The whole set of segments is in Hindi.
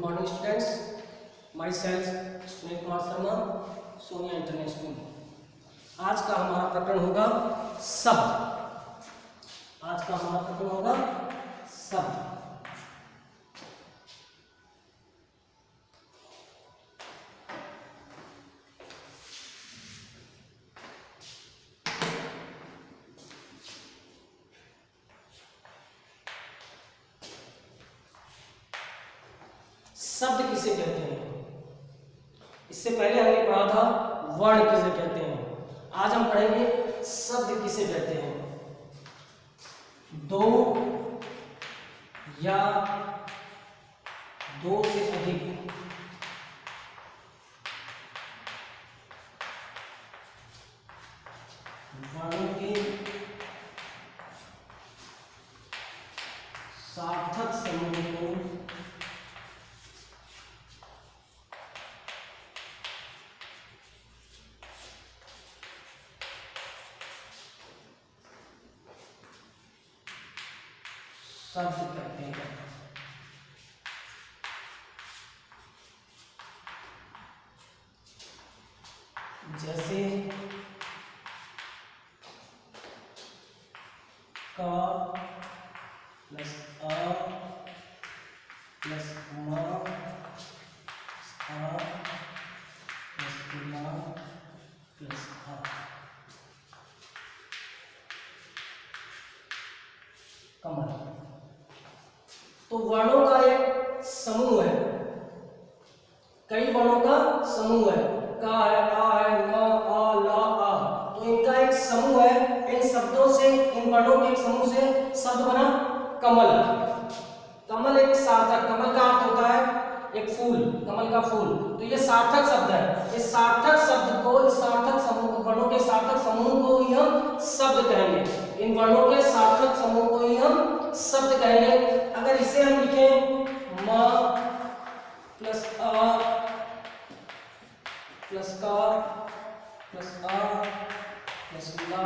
Morning students, my self Sunil Kumar Sharma, Sonia international. आज का हमारा प्रकरण होगा शब्द। आज का हमारा प्रकरण होगा शब्द। शब्द किसे कहते हैं? इससे पहले हमने पढ़ा था वर्ण किसे कहते हैं। आज हम पढ़ेंगे शब्द किसे कहते हैं। दो या दो से अधिक वर्णों के सार्थक समूह को शब्द कहते हैं। जैसे का प्लस अ प्लस मा प्लस मा प्लस आ। कमल। तो वर्णों का एक समूह है, कई वर्णों का समूह है। का है, आ है, म, आ, ला, आ। तो इनका एक समूह है। इन शब्दों से, इन वर्णों के एक समूह से शब्द बना कमल। कमल एक सार्थक, कमल का अर्थ होता है एक फूल, कमल का फूल। तो ये सार्थक शब्द है। इस सार्थक शब्द को, इस सार्थक समूह, वर्णों के सार्थक समूह को ही हम शब्द कहेंगे। इन वर्णों के सार्थक समूह को ही हम शब्द कहेंगे। अगर इसे हम लिखें म प्लस आ प्लस का प्लस आ प्लस ला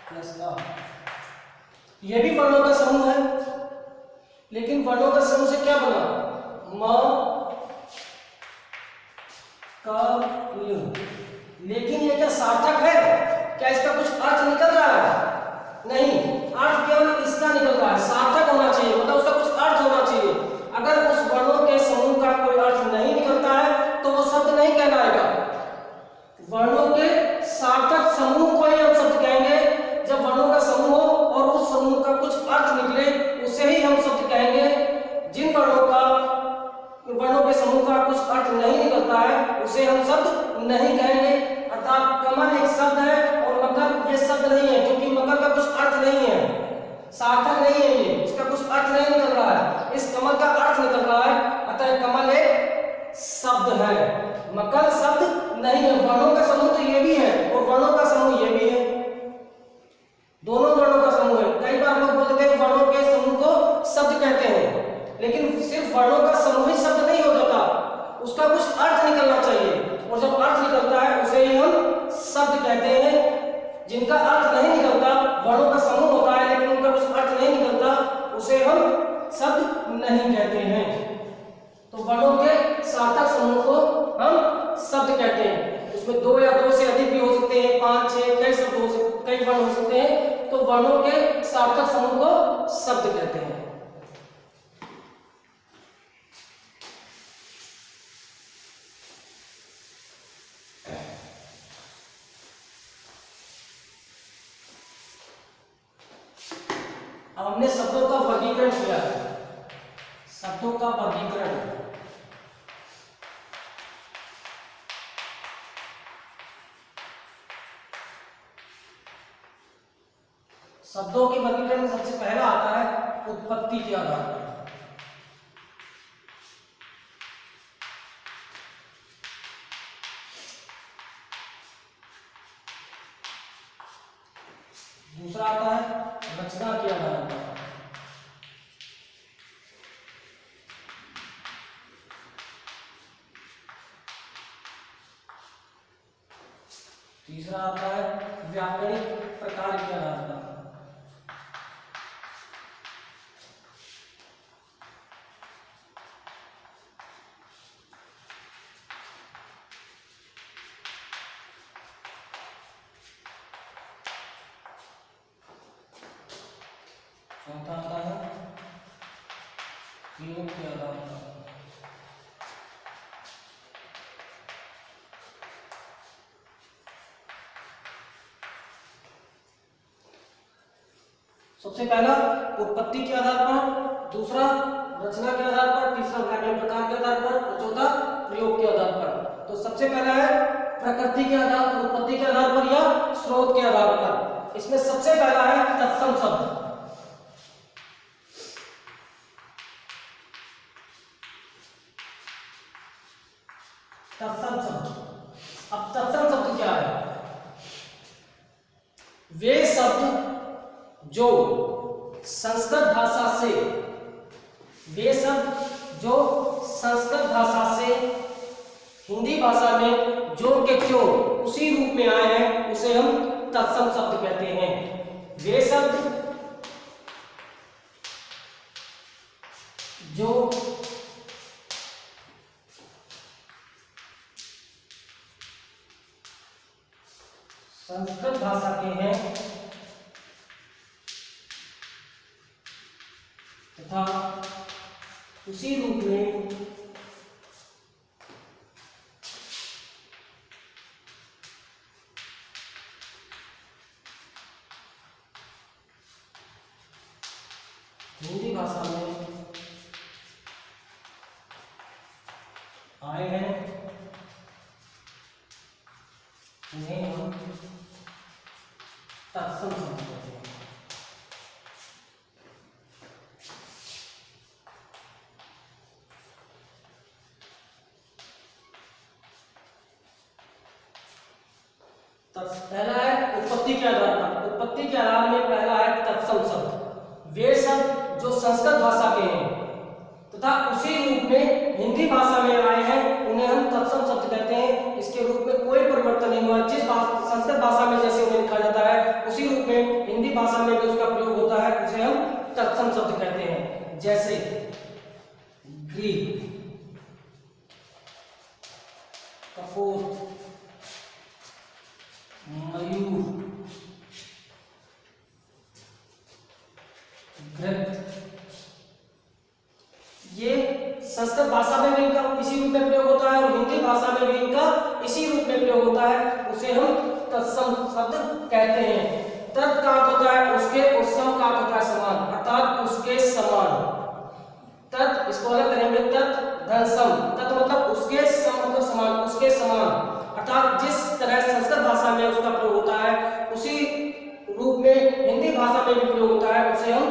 प्लस आ, यह भी वर्णों का समूह है। लेकिन वर्णों का समूह से क्या बना? म का ल। लेकिन ये क्या सार्थक है? क्या इसका कुछ अर्थ निकल रहा है? नहीं, अर्थ केवल इसका निकल रहा है। सार्थक होना चाहिए, मतलब उसका कुछ अर्थ होना चाहिए। अगर उस वर्णों के समूह का कोई अर्थ नहीं निकलता है तो वो शब्द नहीं कहलाएगा। वर्णों के सार्थक समूह को ही हम शब्द कहेंगे। जब वर्णों का समूह हो और उस समूह का कुछ अर्थ निकले, उसे ही हम शब्द कहेंगे। जिन वर्णों के समूह का कुछ अर्थ नहीं निकलता है उसे हम शब्द नहीं कहेंगे। अर्थात कमल एक शब्द है और मकर ये शब्द नहीं है, क्योंकि मकर का कुछ अर्थ नहीं है, सार्थक नहीं है, ये इसका कुछ अर्थ नहीं निकल रहा है। इस कमल का अर्थ निकल रहा है, अतः कमल एक शब्द है, मकर शब्द नहीं है। वर्णों का समूह तो ये भी है और वर्णों का समूह ये भी है, दोनों वर्णों का समूह है। कई बार लोग बोलते हैं वर्णों के समूह को शब्द कहते हैं, लेकिन सिर्फ वर्णों का समूह ही शब्द नहीं हो जाता, उसका कुछ अर्थ निकलना चाहिए। और जब अर्थ निकलता है उसे ही हम शब्द कहते हैं। जिनका अर्थ नहीं निकलता, वर्णों का समूह होता है लेकिन उनका कुछ अर्थ नहीं निकलता, उसे हम शब्द नहीं कहते हैं। तो वर्णों के सार्थक समूह को हम शब्द कहते हैं। उसमें दो या दो से अधिक भी हो सकते हैं, 5, 6, कई शब्द हो सकते, कई वर्ण हो सकते हैं। तो वर्णों के सार्थक समूह को शब्द कहते हैं। अब हमने शब्दों का वर्गीकरण किया है। शब्दों का वर्गीकरण, शब्दों के वर्गीकरण में सबसे पहला आता है उत्पत्ति के आधार पर। दूसरा आता है रचना के आधार पर। तीसरा आता है व्याकरणिक प्रकार के आधार पर। प्रयोग के आधार पर। सबसे पहला उत्पत्ति के आधार पर, दूसरा रचना के आधार पर, तीसरा व्याकरण प्रकार के आधार पर और चौथा प्रयोग के आधार पर। तो सबसे पहला है प्रकृति के आधार पर, उत्पत्ति के आधार पर या स्रोत के आधार पर। इसमें सबसे पहला है तत्सम शब्द। तत्सम शब्द। अब तत्सम शब्द क्या है? वे शब्द जो संस्कृत भाषा से, वे शब्द जो संस्कृत भाषा से हिंदी भाषा में जो के क्यों उसी रूप में आए हैं उसे हम तत्सम शब्द कहते हैं। वे शब्द जो संस्कृत भाषा के हैं तथा उसी रूप में हिंदी भाषा में आए हैं उन्हें हम तत्सम शब्द कहते हैं। पहला है उत्पत्ति के आधार पर। उत्पत्ति के आधार में पहला है तत्सम शब्द। वे शब्द जो संस्कृत भाषा के हैं तथा उसी रूप में हिंदी भाषा में आए हैं उन्हें हम तत्सम शब्द कहते हैं। इसके रूप में कोई परिवर्तन नहीं हुआ। जिस संस्कृत भाषा में जैसे उन्हें लिखा जाता है उसी रूप में हिंदी भाषा में भी उसका प्रयोग होता है, उसे हम तत्सम शब्द कहते हैं। जैसे ग्रीक, कपोत, मयूर, घृत, ये संस्कृत भाषा में भी इनका इसी रूप में प्रयोग होता है और हिंदी भाषा में भी इनका इसी रूप में प्रयोग होता है, उसे हम तत्सम शब्द कहते हैं। तत् का अर्थ होता है उसके और सम का अर्थ होता है समान, अर्थात उसके समान। तत् इसको अलग करेंगे, तत् धन सम। तत् मतलब उसके, सम मतलब समान, उसके समान। अर्थात जिस तरह संस्कृत भाषा में उसका प्रयोग होता है उसी रूप में हिंदी भाषा में भी प्रयोग होता है, उसे हम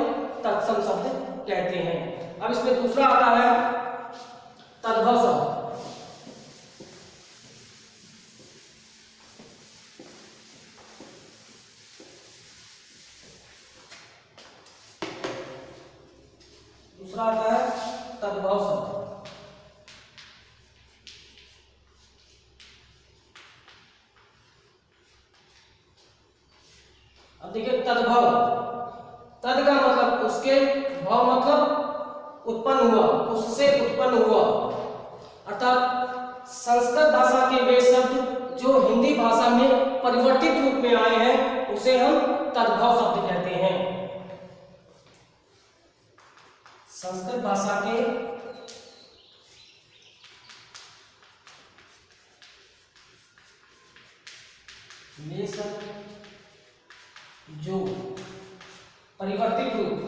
तत्सम शब्द कहते हैं। अब इसमें दूसरा आता है तद्भव शब्द। दूसरा आता है तद्भव शब्द। अब देखिए तद्भव, तद का मतलब उसके, भव मतलब उत्पन्न हुआ, उससे उत्पन्न हुआ। अर्थात संस्कृत भाषा के वे शब्द जो हिंदी भाषा में परिवर्तित रूप में आए हैं उसे हम तद्भव शब्द कहते हैं। संस्कृत भाषा के वे शब्द जो परिवर्तित रूप,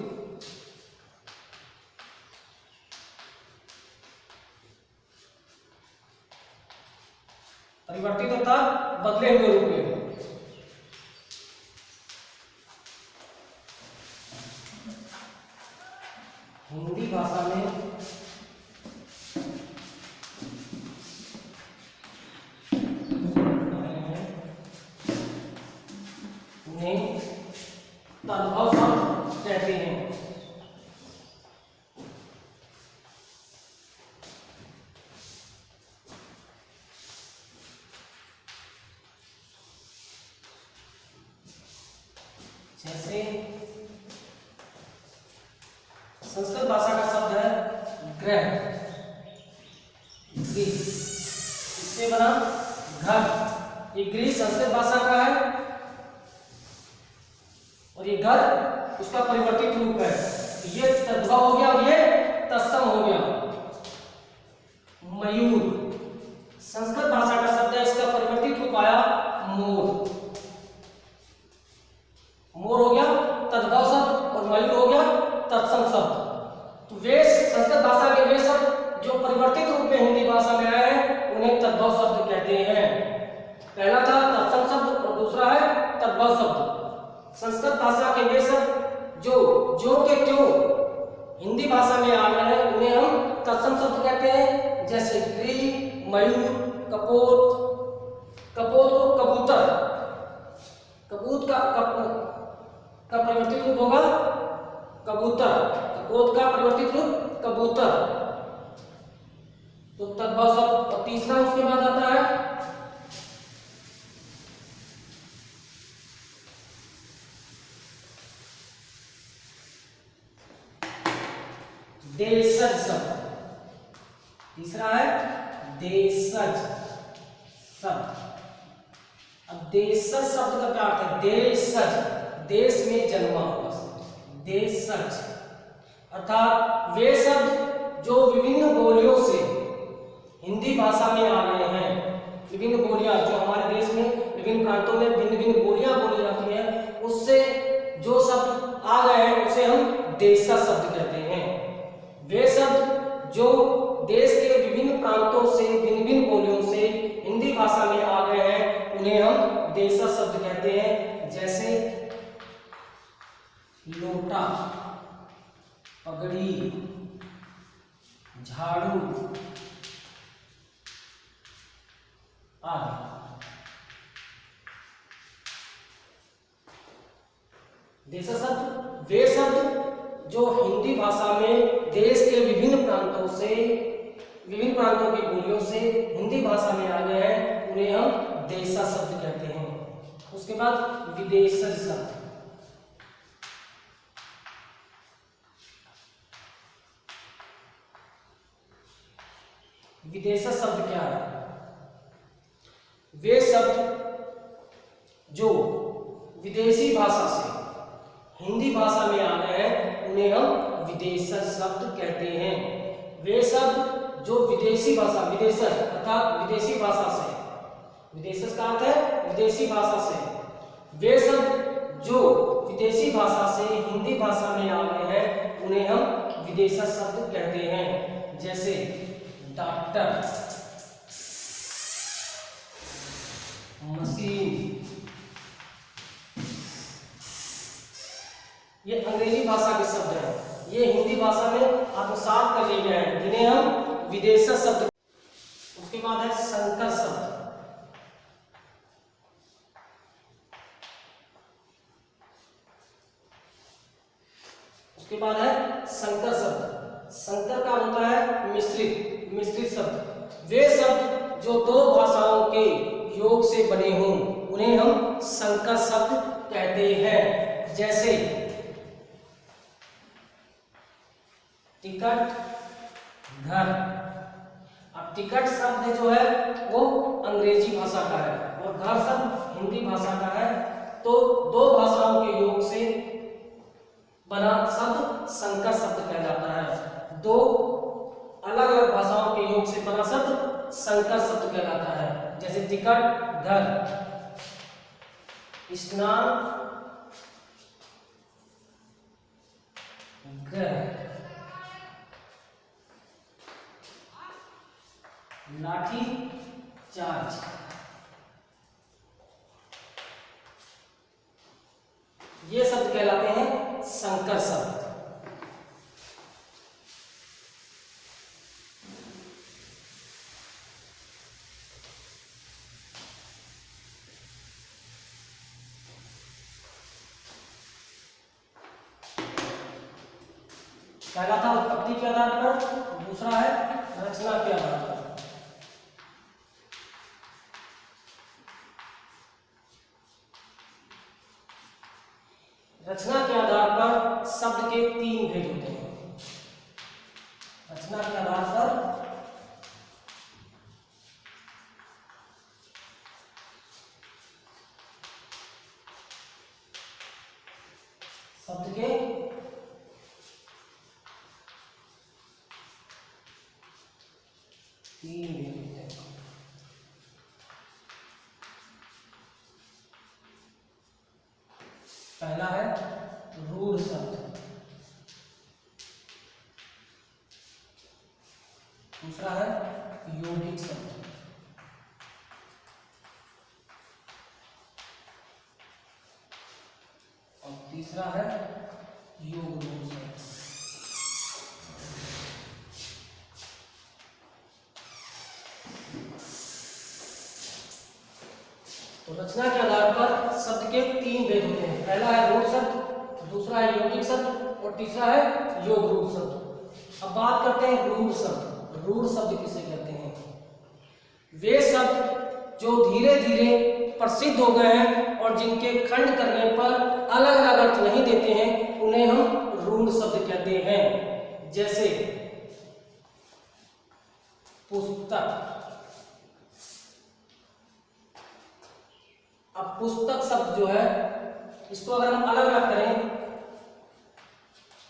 परिवर्तित अर्थात बदले हुए रूप में, हिंदी भाषा में उन्हें तद्भव शब्द कहते हैं। जैसे संस्कृत भाषा का शब्द है ग्रह, इससे बना घर। ये गृह संस्कृत भाषा का है और ये घर उसका परिवर्तित रूप है। ये तद्भव हो गया और ये तत्सम हो तो वे संस्कृत भाषा के वे शब्द जो परिवर्तित रूप में हिंदी भाषा में आए हैं उन्हें तद्भव शब्द कहते हैं। पहला था तत्सम शब्द और दूसरा है तद्भव शब्द। संस्कृत भाषा के वे शब्द जो के त्यों हिंदी भाषा में आ रहे हैं उन्हें हम तत्सम शब्द कहते हैं। जैसे ग्रीव, मयूर, कपोत। कपोत को कबूतर, कबूत का परिवर्तित रूप होगा कबूतर, कपोत का परिवर्तित रूप कबूतर। तो तद्भव शब्द। और तीसरा उसके बाद आता है देशज शब्द। तीसरा है देशज शब्द। अब देशज शब्द का क्या अर्थ है? देशज, देश में जन्मा हुआ शब्द, देशज अर्थात वे शब्द जो विभिन्न बोलियों से हिंदी भाषा में आ गए हैं। विभिन्न बोलियां जो हमारे देश में विभिन्न प्रांतों में भिन्न भिन्न बोलियां बोली जाती हैं, उससे जो शब्द आ गए हैं उसे हम देशज शब्द कहते हैं। वे शब्द जो देश के विभिन्न प्रांतों से भिन्न भिन्न बोलियों से हिंदी भाषा में आ गए हैं उन्हें हम देशज शब्द कहते हैं। जैसे लोटा, पगड़ी, झाड़ू आदि। देशज शब्द वे शब्द जो हिंदी भाषा में देश के विभिन्न प्रांतों से विभिन्न प्रांतों की बोलियों से हिंदी भाषा में आ गए हैं उन्हें हम देशज शब्द कहते हैं। उसके बाद विदेशज शब्द। विदेशज शब्द क्या है? वे शब्द जो विदेशी भाषा से हिंदी भाषा में आ गए हैं उन्हें हम विदेशज शब्द कहते हैं। वे शब्द जो विदेशी भाषा, विदेशज अर्थात विदेशी भाषा से, विदेशज का अर्थ है विदेशी भाषा से, वे शब्द जो विदेशी भाषा से हिंदी भाषा में आ गए हैं उन्हें हम विदेशज शब्द कहते हैं। जैसे डॉक्टर, मशीन, ये अंग्रेजी भाषा के शब्द हैं, ये हिंदी भाषा में आत्मसात कर लिए गए हैं जिन्हें हम विदेशज शब्द। उसके बाद है संकर शब्द। उसके बाद है संकर शब्द। संकर का होता है मिश्रित, मिश्रित शब्द। वे शब्द जो दो भाषाओं के योग से बने हों उन्हें हम संकर शब्द कहते हैं। जैसे टिकट, घर। अब टिकट शब्द जो है वो अंग्रेजी भाषा का है और घर शब्द हिंदी भाषा का है, तो दो भाषाओं के योग से बना शब्द संकर शब्द कहलाता है। दो अलग अलग भाषाओं के योग से बना शब्द संकर शब्द कहलाता है। जैसे टिकट, घर, स्नान, घर, लाठी चार्ज। ये शब्द कहलाते हैं संकर शब्द। पहला था उत्पत्ति के आधार पर, दूसरा है रचना के आधार पर। रचना के आधार पर शब्द के तीन भेद होते हैं। रचना के आधार पर शब्द के तीन भेद होते हैं। पहला है रूढ़ शब्द। दूसरा है यौगिक शब्द। और तीसरा है योग रूढ़ शब्द। तो रचना के आधार पर शब्द के 3 भेद होते हैं। पहला है रूढ़ शब्द, दूसरा है यौगिक शब्द और तीसरा है योग रूढ़ शब्द। अब बात करते हैं रूढ़ शब्द। रूढ़ शब्द किसे कहते हैं? वे शब्द जो धीरे धीरे प्रसिद्ध हो गए हैं और जिनके खंड करने पर अलग अलग अर्थ नहीं देते हैं, उन्हें हम रूढ़ शब्द कहते हैं। जैसे पुस्तक। अब पुस्तक शब्द जो है, इसको अगर हम अलग अलग करें,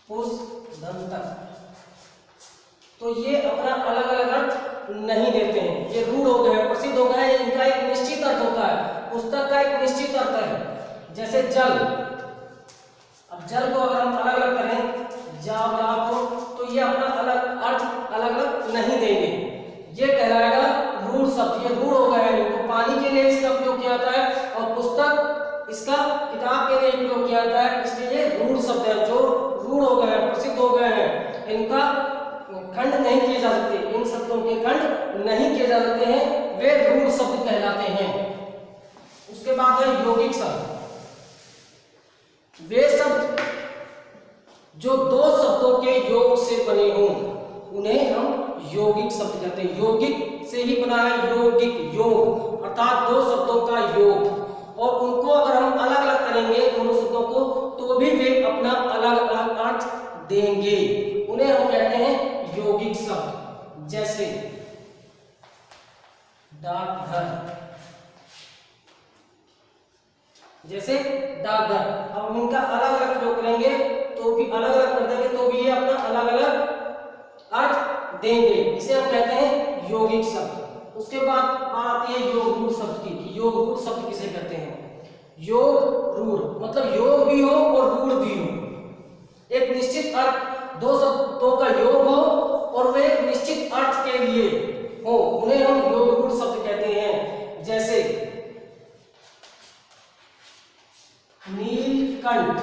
पुस्तक, तो ये अपना अलग अलग अर्थ नहीं देते हैं। ये रूढ़ हो गए, प्रसिद्ध हो गए, इनका एक निश्चित अर्थ होता है। पुस्तक का एक निश्चित अर्थ है। जैसे जल। अब जल को अगर हम अलग अलग करें, जाओ, तो ये अपना अलग अर्थ अलग अलग नहीं देंगे। ये कहलाएगा रूढ़ शब्द। ये रूढ़ हो गए हैं, इनको पानी के लिए इसका प्रयोग किया जाता है और पुस्तक इसका किताब के लिए प्रयोग किया जाता है, इसलिए ये रूढ़ शब्द है। जो रूढ़ हो गए हैं, प्रसिद्ध हो गए हैं, इनका खंड नहीं किए जा सकते, इन शब्दों के खंड नहीं किए जा सकते हैं, वे रूढ़ शब्द कहलाते हैं। उसके बाद है यौगिक शब्द। वे शब्द जो 2 शब्दों के योग से बने हों, उन्हें हम यौगिक शब्द कहते हैं। यौगिक से ही बना है यौगिक, योग अर्थात 2 शब्दों का योग। और उनको अगर हम अलग अलग करेंगे दोनों शब्दों को, तो भी वे अपना अलग अलग अर्थ देंगे। उन्हें हम कहते हैं यौगिक शब्द। जैसे डाकघर, जैसे डाकघर। अब हम इनका अलग अलग प्रयोग करेंगे तो भी अलग अलग कर देंगे, तो भी ये अपना अलग अलग अर्थ देंगे। इसे हम कहते हैं यौगिक शब्द। उसके बाद आती है योग रूढ़ शब्द की। योग रूढ़ शब्द किसे कहते हैं? योग रूढ़ मतलब योग भी हो और रूढ़ भी हो। एक निश्चित अर्थ, 2 शब्दों का योग हो और वे एक निश्चित अर्थ के लिए हो, उन्हें हम योग रूढ़ शब्द कहते हैं। जैसे नीलकंठ।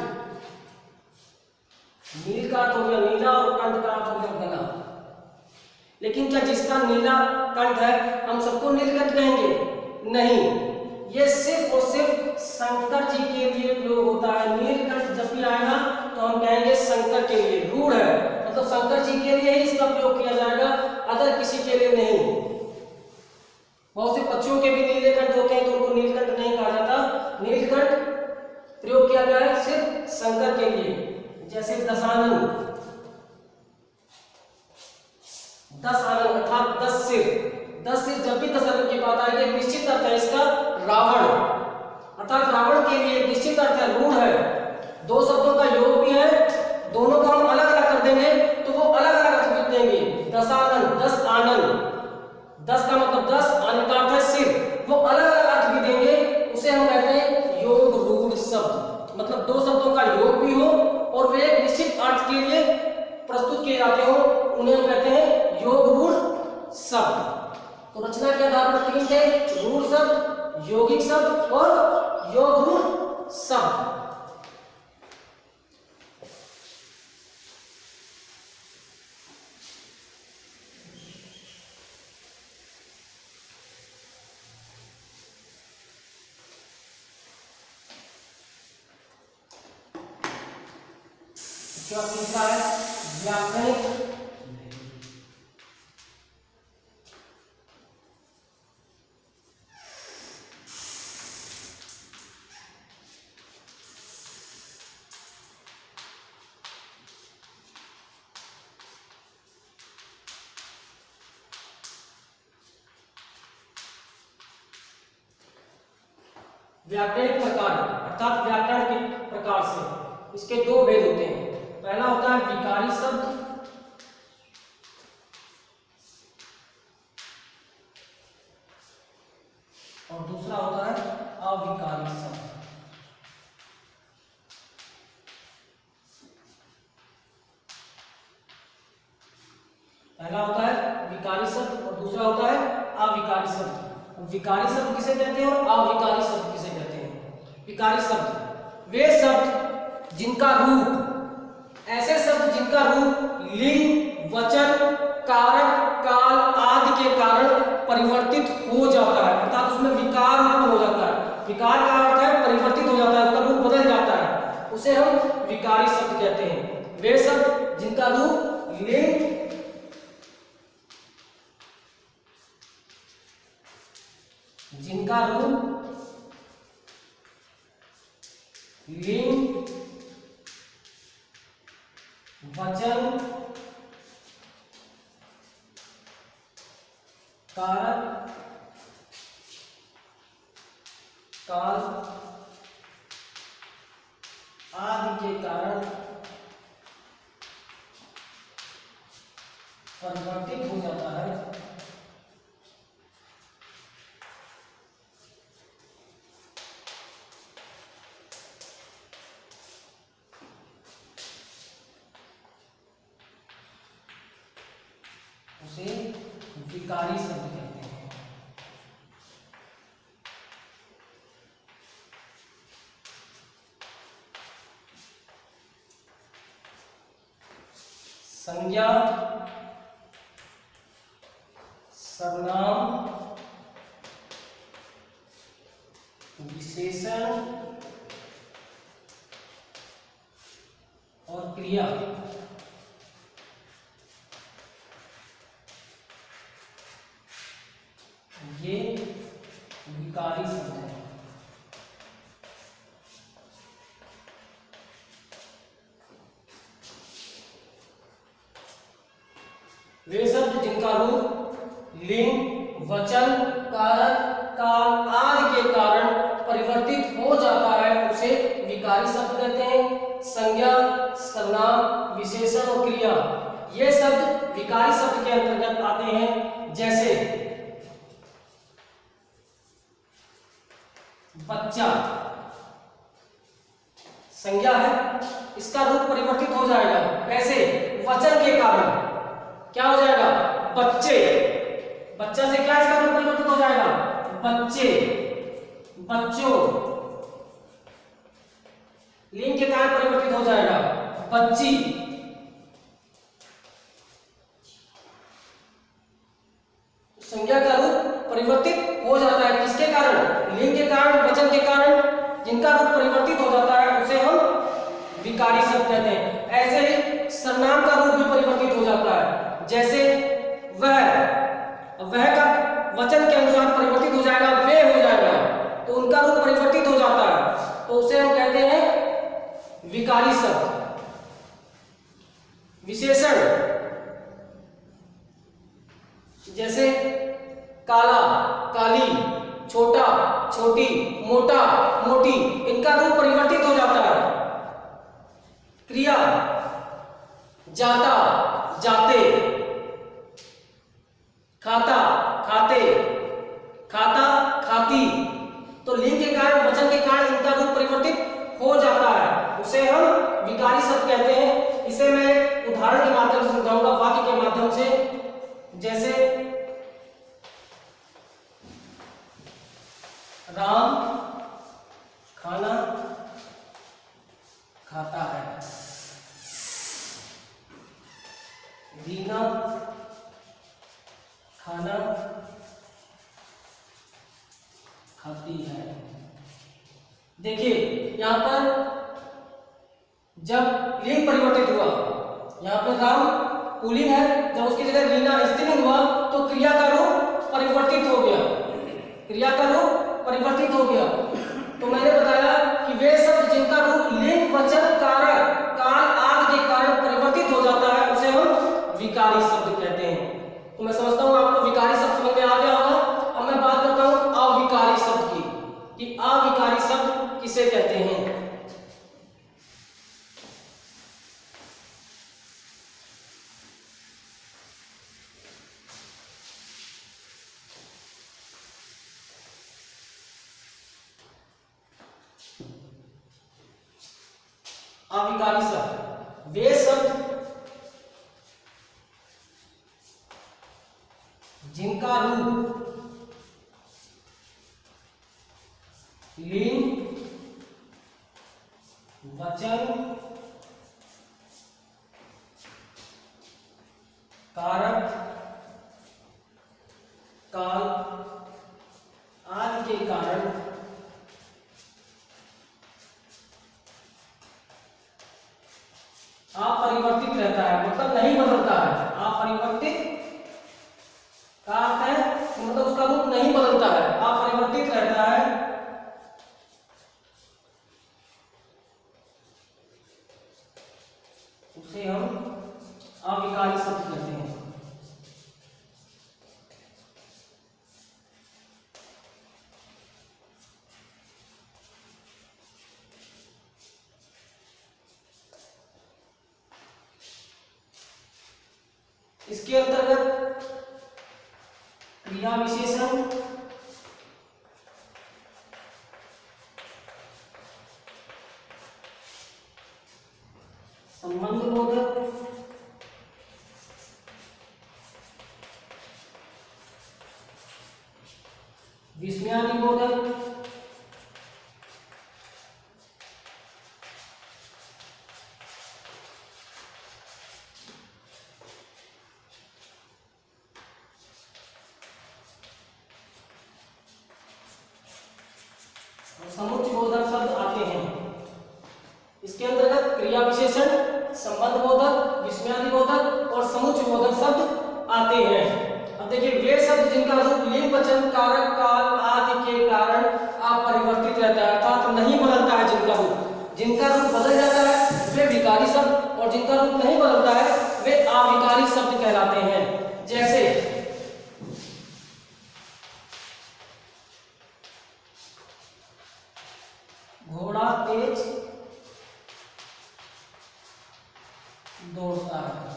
नील का अर्थ हो गया नीला और कंठ का अर्थ हो गया गला। लेकिन क्या जिसका नीला कंठ है हम सबको नीलकंठ कहेंगे? नहीं, ये सिर्फ और सिर्फ शंकर जी के लिए प्रयोग होता है। नीलकंठ जब भी आएगा तो हम कहेंगे शंकर के लिए। रूढ़ है मतलब शंकर जी के लिए ही इसका प्रयोग किया जाएगा, अदर किसी के लिए नहीं। बहुत से पक्षियों के भी नीले कंठ होते हैं तो उनको नीलकंठ नहीं कहा जाता। नीलकंठ प्रयोग किया गया है सिर्फ शंकर के लिए। जैसे दशानन। 10 आनन अर्थात 10 सिर। 10 सिर जब भी दशानन की बात आएगी, एक निश्चित अर्थ है इसका रावण, अर्थात रावण के लिए एक निश्चित अर्थ है, रूढ़ है। 2 शब्दों का योग भी है, दोनों को हम अलग अलग कर देंगे तो वो अलग अलग अर्थ देंगे। दशानन, 10 आनन, 10 का मतलब 10, आनन का अर्थ है सिर, वो अलग अलग अर्थ भी देंगे। उसे हम कहते हैं योग रूढ़ शब्द। मतलब 2 शब्दों का योग भी हो और वे एक निश्चित अर्थ के लिए प्रस्तुत किए जाते हो, उन्हें हम कहते हैं योग रूढ़ शब्द। तो रचना के आधार पर 3 थे, रूढ़ शब्द, यौगिक शब्द और योग रूढ़ शब्द। तीसरा है व्याकरणिक। व्याकरणिक प्रकार अर्थात व्याकरण के प्रकार से इसके 2 भेद होते हैं। पहला होता है विकारी शब्द और दूसरा होता है अविकारी शब्द। पहला होता है विकारी शब्द और दूसरा होता है अविकारी शब्द। विकारी शब्द किसे कहते हैं और अविकारी शब्द किसे कहते हैं? विकारी शब्द वे शब्द जिनका रूप, ऐसे शब्द जिनका रूप लिंग, वचन, कारक, काल आदि के कारण परिवर्तित हो जाता है, अर्थात उसमें विकार उत्पन्न हो जाता है। विकार का अर्थ है परिवर्तित हो जाता है, उसका रूप बदल जाता है, उसे हम विकारी शब्द कहते हैं। वे शब्द जिनका रूप लिंग, जिनका रूप लिंग, वचन, कारक, काल आदि के कारण परिवर्तित हो जाता है, उसे विकारी शब्द कहते हैं। संज्ञा, सर्वनाम, विशेषण और क्रिया ये विकारी शब्द है। वे शब्द जिनका रूप लिंग, वचन, कारक, काल आदि के कारण परिवर्तित हो जाता है, उसे विकारी शब्द कहते हैं। संज्ञा, सर्वनाम, विशेषण और क्रिया ये शब्द विकारी शब्द के अंतर्गत आते हैं। जैसे बच्चा संज्ञा है, इसका रूप परिवर्तित हो जाएगा, कैसे? वचन के कारण क्या हो जाएगा? बच्चे। बच्चा से क्या इसका रूप परिवर्तित हो जाएगा? बच्चे, बच्चों। लिंग के कारण परिवर्तित हो जाएगा, बच्ची। संज्ञा का रूप परिवर्तित हो जाता है, किसके कारण? लिंग के कारण, वचन के कारण। जिनका रूप परिवर्तित हो जाता है उसे हम विकारी शब्द कहते हैं। ऐसे ही सर्वनाम का रूप भी परिवर्तित हो जाता है, जैसे वह का वचन के अनुसार परिवर्तित हो जाएगा, वे हो जाएगा, तो उनका रूप परिवर्तित हो जाता है, तो उसे हम कहते हैं विकारी शब्द। विशेषण जैसे काला, काली, छोटा, छोटी, मोटा, मोटी, इनका रूप परिवर्तित हो जाता है। क्रिया जाता, जाते, खाता, खाते, खाता, खाती, तो लिंग के कारण, वचन के कारण इनका रूप परिवर्तित हो जाता है, उसे हम विकारी शब्द कहते हैं। इसे मैं उदाहरण के माध्यम से समझाऊंगा, वाक्य के माध्यम से। जैसे राम खाना खाता है, रीना खाना खाती है। देखिए यहां पर जब लिंग परिवर्तित हुआ, यहां पर राम पुल्लिंग है, जब उसकी जगह रीना स्त्रीलिंग हुआ तो क्रिया का रूप परिवर्तित हो गया, क्रिया का रूप परिवर्तित हो गया। तो मैंने बताया कि वे शब्द जिनका रूप लिंग, वचन, कारक, काल आदि के कारण परिवर्तित हो जाता है, उसे हम विकारी शब्द कहते हैं। तो मैं समझता हूं आपको विकारी शब्द समझ में आ गया होगा। अब मैं बात करता हूं अविकारी शब्द की, कि अविकारी शब्द किसे कहते हैं। अविकारी शब्द वे शब्द जिनका रूप लिंग, वचन, कारक, काल आदि के कारण अपरिवर्तित रहता है, मतलब नहीं बदलता है। अपरिवर्तित का अर्थ है मतलब उसका रूप नहीं बदलता है, अपरिवर्तित रहता है। उसे हम अविकारी शब्द कहते हैं। इसके अंतर्गत क्रिया विशेषण, संबंध बोधक, विस्मयादि बोधक, समुच्चय बोधक शब्द आते हैं। इसके अंतर्गत क्रिया विशेषण, संबंध बोधक, विस्मयादि बोधक और समुच्चय बोधक शब्द आते हैं। अब देखिए, वे शब्द जिनका रूप लिंग, वचन, कारक, काल आदि के कारण अपरिवर्तित रहता है, अर्थात नहीं बदलता है। जिनका रूप बदल जाता है वे विकारी शब्द, और जिनका रूप नहीं बदलता है वे अविकारी शब्द कहलाते हैं। जैसे घोड़ा तेज दौड़ता है।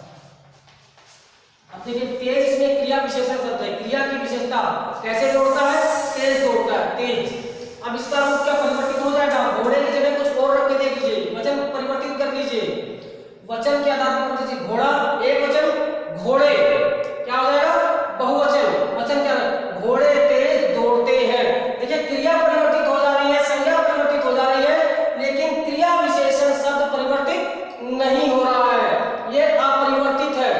अब देखिए, तेज इसमें क्रिया विशेषण शब्द है। क्रिया की विशेषता, कैसे दौड़ता है? तेज दौड़ता है, तेज। अब इसका रूप क्या परिवर्तित हो जाएगा? घोड़े की जगह कुछ और रख के देख लीजिए, वचन परिवर्तित कर लीजिए। वचन के आधार पर दीजिए, घोड़ा एक वचन, घोड़े क्या हो जाएगा? बहुवचन। वचन क्या? घोड़े तेज दौड़ते हैं। देखिए, क्रिया परिवर्तित हो जा रही है, संज्ञा परिवर्तित हो जा रही है, लेकिन क्रिया विशेषण शब्द परिवर्तित नहीं हो रहा है, ये अपरिवर्तित है।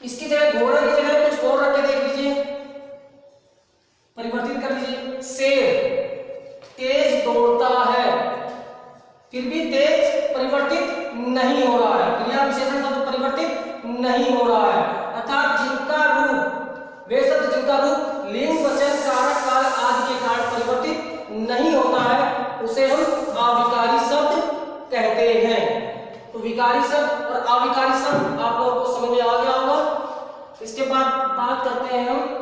इसकी जगह, घोड़े की जगह कुछ और रख के देख लीजिए, परिवर्तित कर लीजिए। शेर तेज दौड़ता है, फिर भी तेज परिवर्तित नहीं हो रहा है, क्रिया विशेषण शब्द परिवर्तित नहीं हो रहा है। अर्थात जिनका रूप, वे शब्द जिनका रूप लिंग, वचन, कारक, काल आदि के कारण परिवर्तित नहीं होता है, उसे हम अविकारी शब्द कहते हैं। तो विकारी शब्द और अविकारी शब्द आप लोगों को समझ में आ गया होगा। इसके बाद बात करते हैं हम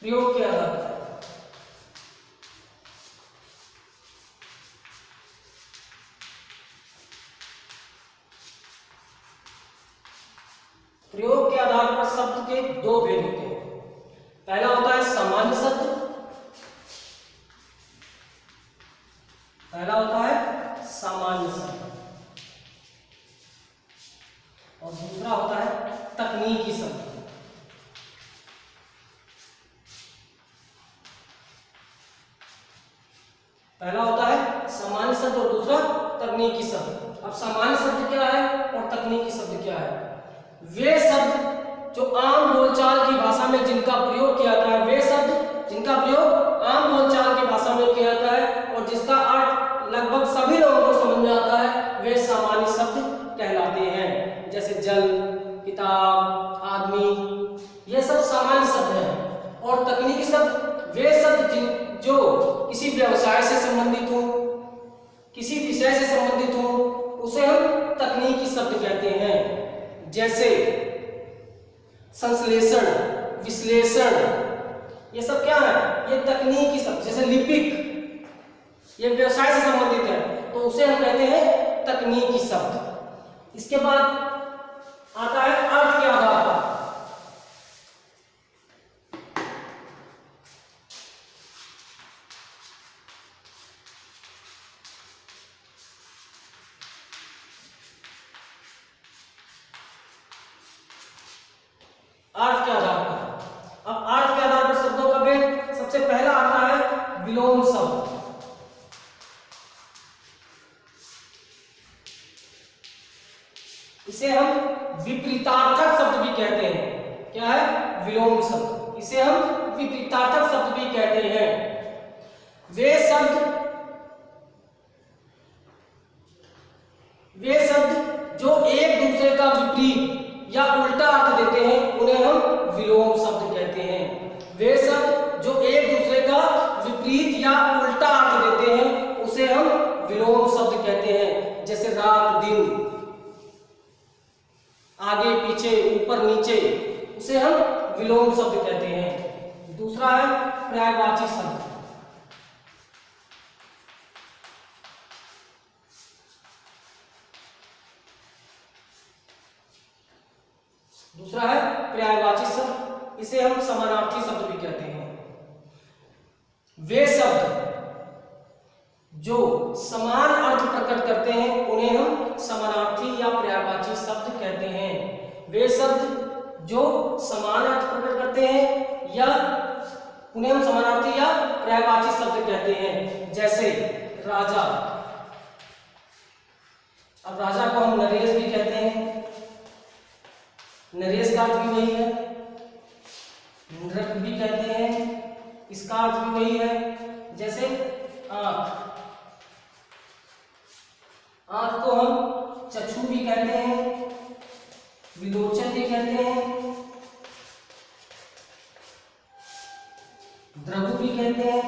प्रयोग के आधार पर। प्रयोग के आधार पर शब्द के दो भेद होते हैं। पहला होता है सामान्य शब्द, और दूसरा होता है तकनीकी शब्द। पहला होता है सामान्य शब्द और दूसरा तकनीकी शब्द। अब सामान्य शब्द क्या है और तकनीकी शब्द क्या है? वे शब्द जो आम बोलचाल की भाषा में जिनका प्रयोग किया जाता है, वे शब्द जिनका प्रयोग आम बोलचाल की भाषा में किया जाता है और जिसका अर्थ लगभग सभी लोगों को समझ में आता है, वे सामान्य शब्द कहलाते हैं। जैसे जल, किताब, आदमी, ये सब सामान्य शब्द हैं। और तकनीकी शब्द वे शब्द जो किसी व्यवसाय से संबंधित हो, किसी विषय से संबंधित हो, उसे हम तकनीकी शब्द कहते हैं। जैसे संश्लेषण, विश्लेषण, ये सब क्या है? ये तकनीकी शब्द। जैसे लिपिक, ये व्यवसाय से संबंधित है, तो उसे हम कहते हैं तकनीकी शब्द। इसके बाद आता है अर्थ के आधार पर। अर्थ के आधार पर। अब अर्थ के आधार पर शब्दों का भेद, सबसे पहला आता है विलोम शब्द। इसे हम विपरीतार्थक शब्द भी कहते हैं। क्या है? विलोम शब्द। इसे हम विपरीतार्थक शब्द भी कहते हैं। वे शब्द जो एक दूसरे का विपरीत या उल्टा अर्थ देते हैं उन्हें हम विलोम शब्द कहते हैं। वे शब्द जो एक दूसरे का विपरीत या उल्टा अर्थ देते हैं उसे हम विलोम शब्द कहते हैं। जैसे रात दिन, आगे पीछे, ऊपर नीचे, उसे हम विलोम शब्द कहते हैं। दूसरा है पर्यायवाची शब्द। दूसरा है पर्यायवाची शब्द, इसे हम समानार्थी शब्द भी कहते हैं। वे शब्द जो समान अर्थ प्रकट करते हैं उन्हें हम समानार्थी या पर्यायवाची शब्द कहते हैं। वे शब्द जो समान अर्थ प्रकट करते हैं या उन्हें हम समानार्थी या पर्यायवाची शब्द कहते हैं। जैसे राजा, अब राजा को हम नरेश भी कहते हैं। नरेश का अर्थ भी वही है, नृप भी कहते हैं, इसका अर्थ भी वही है। जैसे आंख, आंख को हम चक्षु भी कहते हैं, विलोचन भी कहते हैं, द्रगु भी कहते हैं।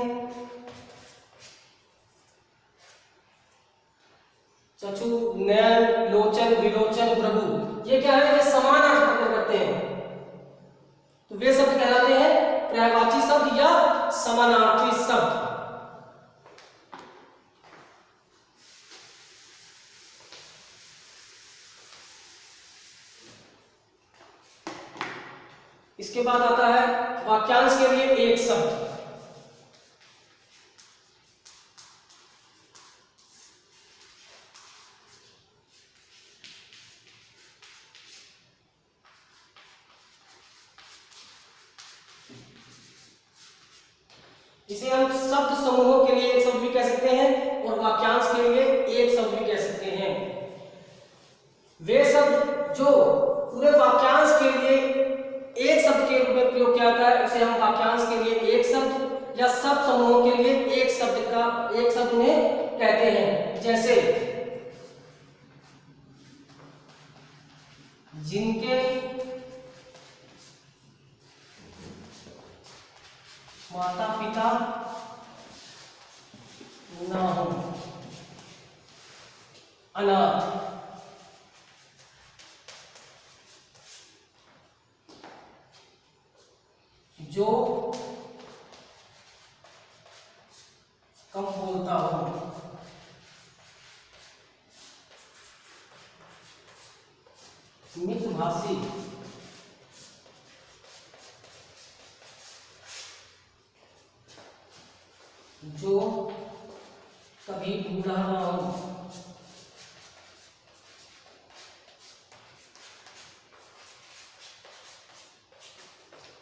चक्षु, नयन, लोचन, विलोचन, द्रगु, ये क्या है? ये समान अर्थ प्रकट करते हैं। तो वे शब्द कहलाते हैं पर्यायवाची शब्द या समानार्थी शब्द। इसके बाद आता है वाक्यांश के लिए एक शब्द। इसे हम शब्द समूहों के लिए एक शब्द भी कह सकते हैं और वाक्यांश के लिए एक शब्द भी कह सकते हैं। वे शब्द जो पूरे वाक्यांश के लिए एक शब्द के रूप में प्रयोग किया जाता है उसे हम वाक्यांश के लिए एक शब्द या शब्द समूहों के लिए एक शब्द में कहते हैं। जैसे जिनके माता पिता ना हो, अनाथ। जो कम बोलता हो, मितभाषी, जो कभी बूढ़ा ना हो,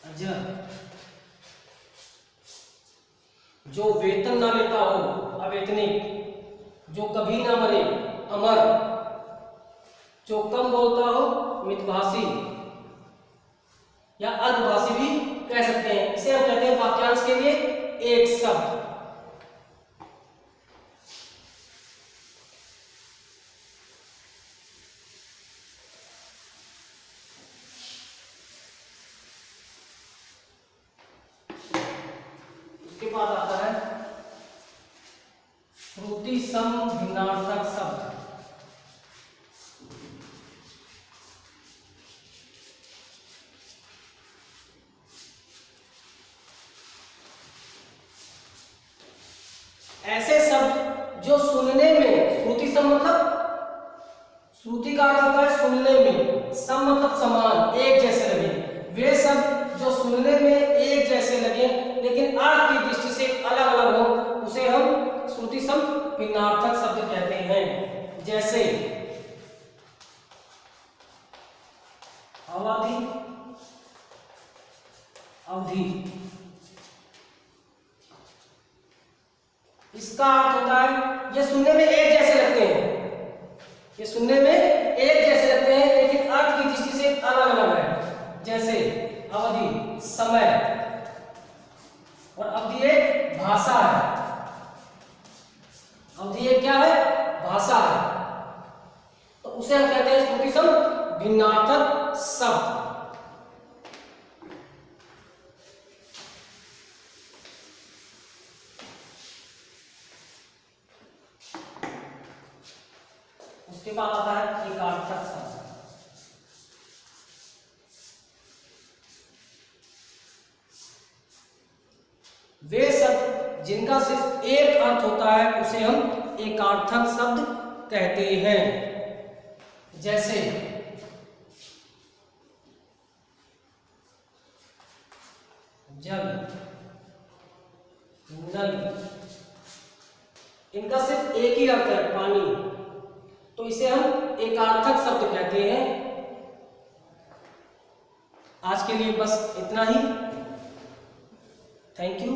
अजर, जो वेतन ना लेता हो, अवेतनिक, जो कभी ना मरे, अमर, जो कम बोलता हो, मितभाषी या अल्पभाषी भी कह सकते हैं। इसे हम कहते हैं वाक्यांश के लिए एक शब्द। उसके बाद आता है श्रुति सम भिन्नार्थक शब्द। ऐसे शब्द जो सुनने में, श्रुति सम मतलब श्रुति का अर्थ होता है सुनने में, सम मतलब समान, एक जैसे लगे, वे शब्द जो सुनने में एक जैसे लगे लेकिन अर्थ की दृष्टि से अलग अलग हो उसे हम श्रुति सम भिन्नार्थक शब्द कहते हैं। जैसे अवधि, अवधि, इसका अर्थ होता है ये सुनने में एक जैसे लगते हैं, ये सुनने में एक जैसे लगते हैं लेकिन अर्थ की दृष्टि से अलग अलग है। जैसे अवधि समय और अवधि एक भाषा है, अवधि एक क्या है, भाषा है, तो उसे हम कहते हैं श्रुति सम भिन्नार्थक शब्द। उसके बाद आता है एकार्थक शब्द। वे शब्द जिनका सिर्फ एक अर्थ होता है उसे हम एकार्थक शब्द कहते हैं। जैसे जल, नल, इनका सिर्फ एक ही अर्थ है पानी, तो इसे हम एकार्थक शब्द कहते हैं। आज के लिए बस इतना ही। Thank you.